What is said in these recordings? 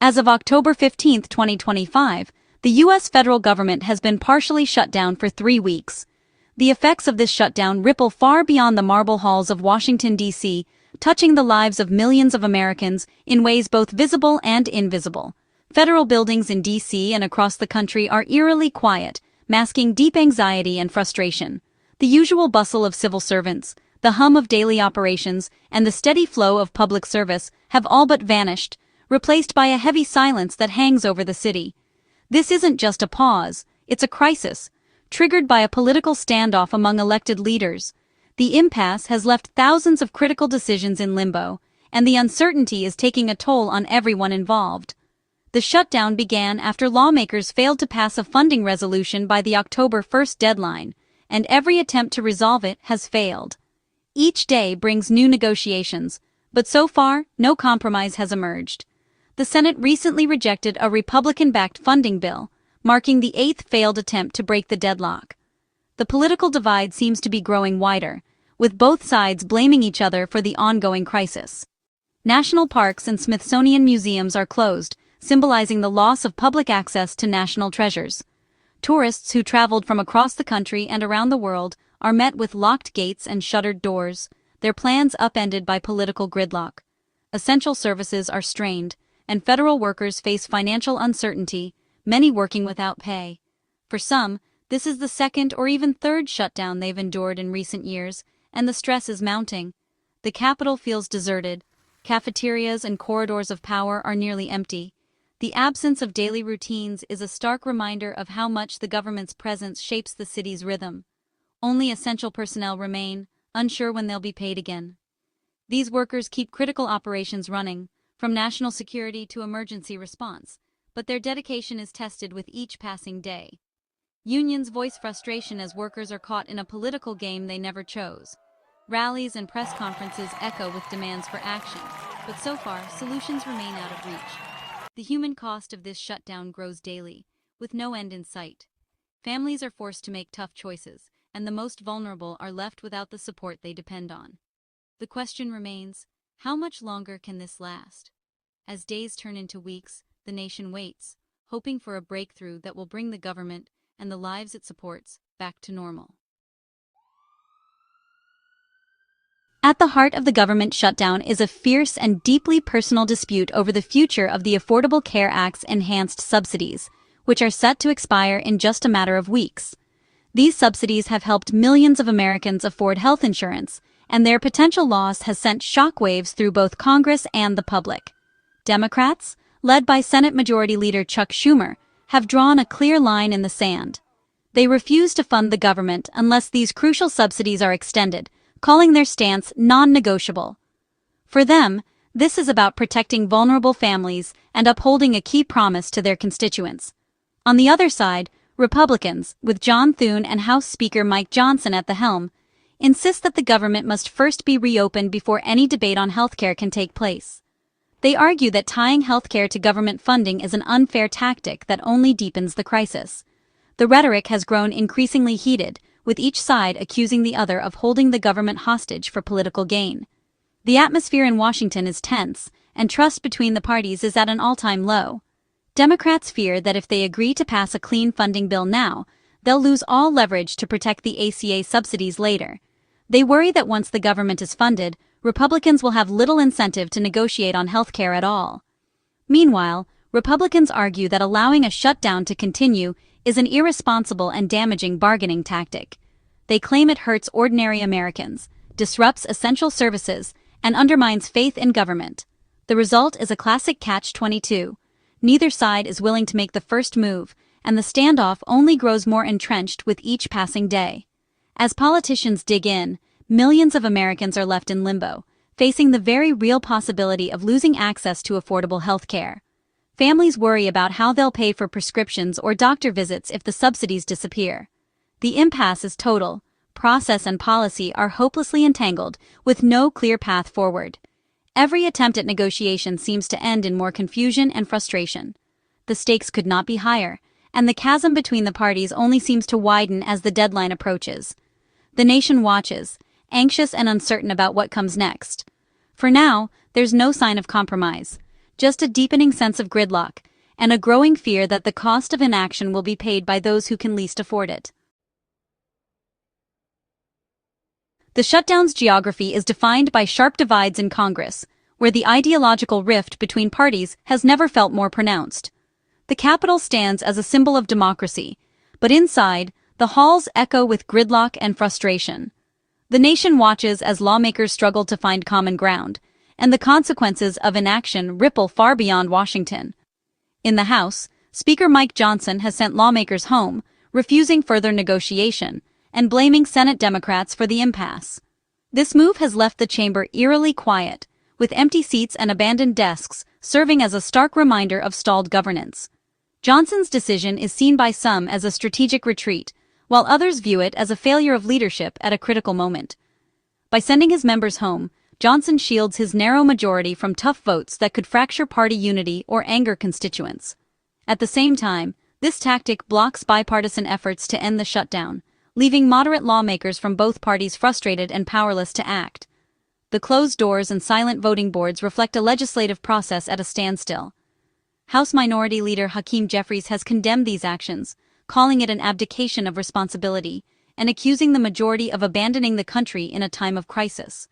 As of October 15, 2025, the U.S. federal government has been partially shut down for 3 weeks. The effects of this shutdown ripple far beyond the marble halls of Washington, D.C., touching the lives of millions of Americans in ways both visible and invisible. Federal buildings in D.C. and across the country are eerily quiet, masking deep anxiety and frustration. The usual bustle of civil servants, the hum of daily operations, and the steady flow of public service have all but vanished, replaced by a heavy silence that hangs over the city. This isn't just a pause, it's a crisis, triggered by a political standoff among elected leaders. The impasse has left thousands of critical decisions in limbo, and the uncertainty is taking a toll on everyone involved. The shutdown began after lawmakers failed to pass a funding resolution by the October 1st deadline, and every attempt to resolve it has failed. Each day brings new negotiations, but so far, no compromise has emerged. The Senate recently rejected a Republican-backed funding bill, marking the 8th failed attempt to break the deadlock. The political divide seems to be growing wider, with both sides blaming each other for the ongoing crisis. National parks and Smithsonian museums are closed, symbolizing the loss of public access to national treasures. Tourists who traveled from across the country and around the world are met with locked gates and shuttered doors, their plans upended by political gridlock. Essential services are strained, and federal workers face financial uncertainty, many working without pay. For some, this is the second or even third shutdown they've endured in recent years, and the stress is mounting. The Capitol feels deserted. Cafeterias and corridors of power are nearly empty. The absence of daily routines is a stark reminder of how much the government's presence shapes the city's rhythm. Only essential personnel remain, unsure when they'll be paid again. These workers keep critical operations running, from national security to emergency response, but their dedication is tested with each passing day. Unions voice frustration as workers are caught in a political game they never chose. Rallies and press conferences echo with demands for action, but so far, solutions remain out of reach. The human cost of this shutdown grows daily, with no end in sight. Families are forced to make tough choices, and the most vulnerable are left without the support they depend on. The question remains, how much longer can this last? As days turn into weeks, the nation waits, hoping for a breakthrough that will bring the government and the lives it supports back to normal. At the heart of the government shutdown is a fierce and deeply personal dispute over the future of the Affordable Care Act's enhanced subsidies, which are set to expire in just a matter of weeks. These subsidies have helped millions of Americans afford health insurance, and their potential loss has sent shockwaves through both Congress and the public. Democrats, led by Senate Majority Leader Chuck Schumer, have drawn a clear line in the sand. They refuse to fund the government unless these crucial subsidies are extended, calling their stance non-negotiable. For them, this is about protecting vulnerable families and upholding a key promise to their constituents. On the other side, Republicans, with John Thune and House Speaker Mike Johnson at the helm, insist that the government must first be reopened before any debate on healthcare can take place. They argue that tying healthcare to government funding is an unfair tactic that only deepens the crisis. The rhetoric has grown increasingly heated, with each side accusing the other of holding the government hostage for political gain. The atmosphere in Washington is tense, and trust between the parties is at an all-time low. Democrats fear that if they agree to pass a clean funding bill now, they'll lose all leverage to protect the ACA subsidies later. They worry that once the government is funded, Republicans will have little incentive to negotiate on health care at all. Meanwhile, Republicans argue that allowing a shutdown to continue is an irresponsible and damaging bargaining tactic. They claim it hurts ordinary Americans, disrupts essential services, and undermines faith in government. The result is a classic catch-22. Neither side is willing to make the first move, and the standoff only grows more entrenched with each passing day. As politicians dig in, millions of Americans are left in limbo, facing the very real possibility of losing access to affordable health care. Families worry about how they'll pay for prescriptions or doctor visits if the subsidies disappear. The impasse is total. Process and policy are hopelessly entangled, with no clear path forward. Every attempt at negotiation seems to end in more confusion and frustration. The stakes could not be higher, and the chasm between the parties only seems to widen as the deadline approaches. The nation watches, anxious and uncertain about what comes next. For now, there's no sign of compromise. just a deepening sense of gridlock, and a growing fear that the cost of inaction will be paid by those who can least afford it. The shutdown's geography is defined by sharp divides in Congress, where the ideological rift between parties has never felt more pronounced. The Capitol stands as a symbol of democracy, but inside, the halls echo with gridlock and frustration. The nation watches as lawmakers struggle to find common ground, and the consequences of inaction ripple far beyond Washington. In the House, Speaker Mike Johnson has sent lawmakers home, refusing further negotiation, and blaming Senate Democrats for the impasse. This move has left the chamber eerily quiet, with empty seats and abandoned desks serving as a stark reminder of stalled governance. Johnson's decision is seen by some as a strategic retreat, while others view it as a failure of leadership at a critical moment. By sending his members home, Johnson shields his narrow majority from tough votes that could fracture party unity or anger constituents. At the same time, this tactic blocks bipartisan efforts to end the shutdown, leaving moderate lawmakers from both parties frustrated and powerless to act. The closed doors and silent voting boards reflect a legislative process at a standstill. House Minority Leader Hakeem Jeffries has condemned these actions, calling it an abdication of responsibility, and accusing the majority of abandoning the country in a time of crisis.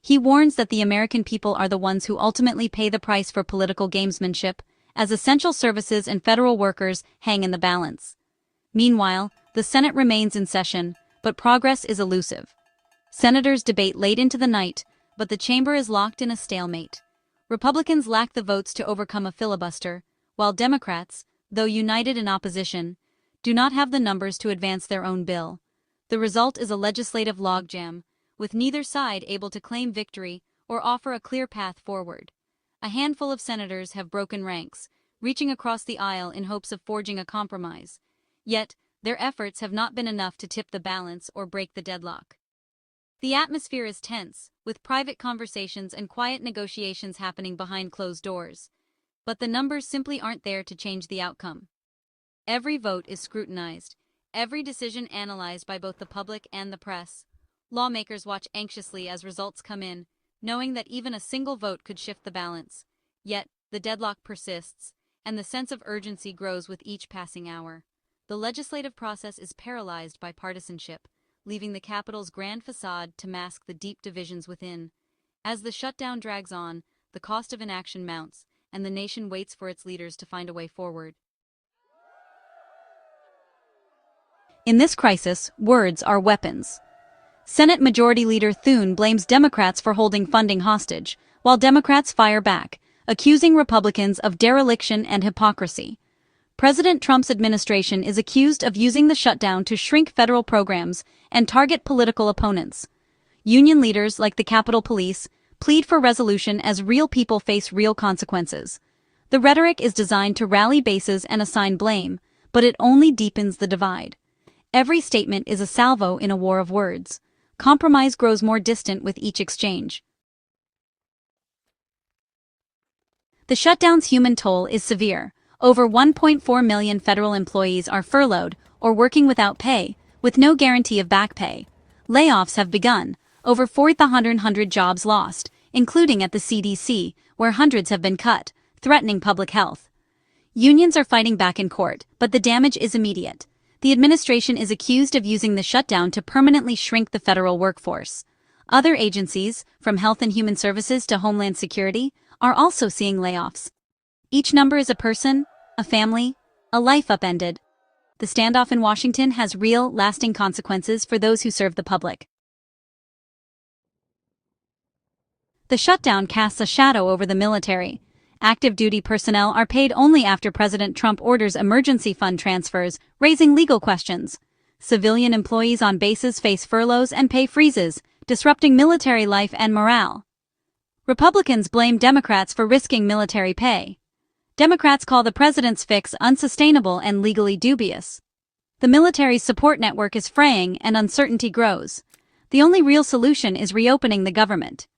He warns that the American people are the ones who ultimately pay the price for political gamesmanship, as essential services and federal workers hang in the balance. Meanwhile, the Senate remains in session, but progress is elusive. Senators debate late into the night, but the chamber is locked in a stalemate. Republicans lack the votes to overcome a filibuster, while Democrats, though united in opposition, do not have the numbers to advance their own bill. The result is a legislative logjam, with neither side able to claim victory or offer a clear path forward. A handful of senators have broken ranks, reaching across the aisle in hopes of forging a compromise. Yet, their efforts have not been enough to tip the balance or break the deadlock. The atmosphere is tense, with private conversations and quiet negotiations happening behind closed doors. But the numbers simply aren't there to change the outcome. Every vote is scrutinized, every decision analyzed by both the public and the press. Lawmakers watch anxiously as results come in, knowing that even a single vote could shift the balance. Yet, the deadlock persists, and the sense of urgency grows with each passing hour. The legislative process is paralyzed by partisanship, leaving the Capitol's grand facade to mask the deep divisions within. As the shutdown drags on, the cost of inaction mounts, and the nation waits for its leaders to find a way forward. In this crisis, words are weapons. Senate Majority Leader Thune blames Democrats for holding funding hostage, while Democrats fire back, accusing Republicans of dereliction and hypocrisy. President Trump's administration is accused of using the shutdown to shrink federal programs and target political opponents. Union leaders like the Capitol Police plead for resolution as real people face real consequences. The rhetoric is designed to rally bases and assign blame, but it only deepens the divide. Every statement is a salvo in a war of words. Compromise grows more distant with each exchange. The shutdown's human toll is severe. Over 1.4 million federal employees are furloughed or working without pay, with no guarantee of back pay. Layoffs have begun, over 4,100 jobs lost, including at the CDC, where hundreds have been cut, threatening public health. Unions are fighting back in court, but the damage is immediate. The administration is accused of using the shutdown to permanently shrink the federal workforce. Other agencies, from Health and Human Services to Homeland Security, are also seeing layoffs. Each number is a person, a family, a life upended. The standoff in Washington has real, lasting consequences for those who serve the public. The shutdown casts a shadow over the military. Active duty personnel are paid only after President Trump orders emergency fund transfers, raising legal questions. Civilian employees on bases face furloughs and pay freezes, disrupting military life and morale. Republicans blame Democrats for risking military pay. Democrats call the president's fix unsustainable and legally dubious. The military's support network is fraying and uncertainty grows. The only real solution is reopening the government.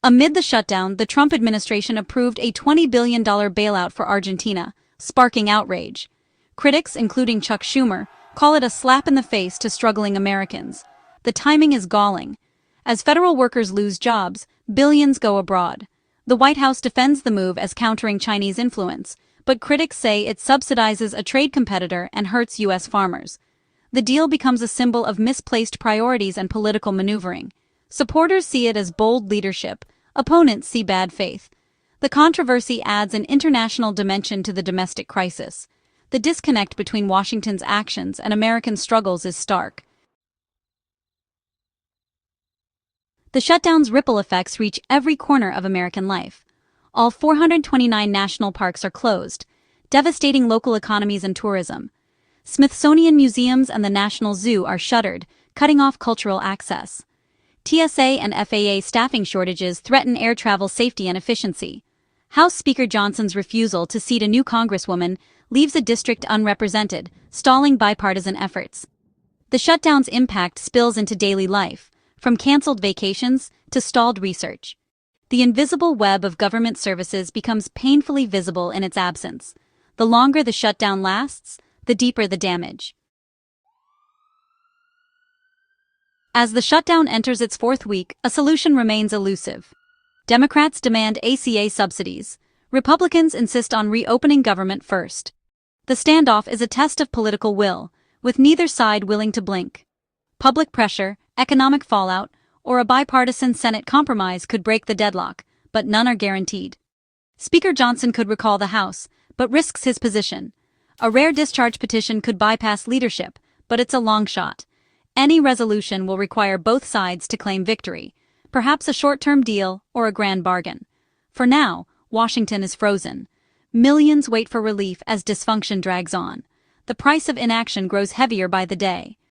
Amid the shutdown, the Trump administration approved a $20 billion bailout for Argentina, sparking outrage. Critics, including Chuck Schumer, call it a slap in the face to struggling Americans. The timing is galling. As federal workers lose jobs, billions go abroad. The White House defends the move as countering Chinese influence, but critics say it subsidizes a trade competitor and hurts U.S. farmers. The deal becomes a symbol of misplaced priorities and political maneuvering. Supporters see it as bold leadership, opponents see bad faith. The controversy adds an international dimension to the domestic crisis. The disconnect between Washington's actions and American struggles is stark. The shutdown's ripple effects reach every corner of American life. All 429 national parks are closed, devastating local economies and tourism. Smithsonian museums and the National Zoo are shuttered, cutting off cultural access. TSA and FAA staffing shortages threaten air travel safety and efficiency. House Speaker Johnson's refusal to seat a new congresswoman leaves a district unrepresented, stalling bipartisan efforts. The shutdown's impact spills into daily life, from canceled vacations to stalled research. The invisible web of government services becomes painfully visible in its absence. The longer the shutdown lasts, the deeper the damage. As the shutdown enters its fourth week, a solution remains elusive. Democrats demand ACA subsidies. Republicans insist on reopening government first. The standoff is a test of political will, with neither side willing to blink. Public pressure, economic fallout, or a bipartisan Senate compromise could break the deadlock, but none are guaranteed. Speaker Johnson could recall the House, but risks his position. A rare discharge petition could bypass leadership, but it's a long shot. Any resolution will require both sides to claim victory, perhaps a short-term deal or a grand bargain. For now, Washington is frozen. Millions wait for relief as dysfunction drags on. The price of inaction grows heavier by the day.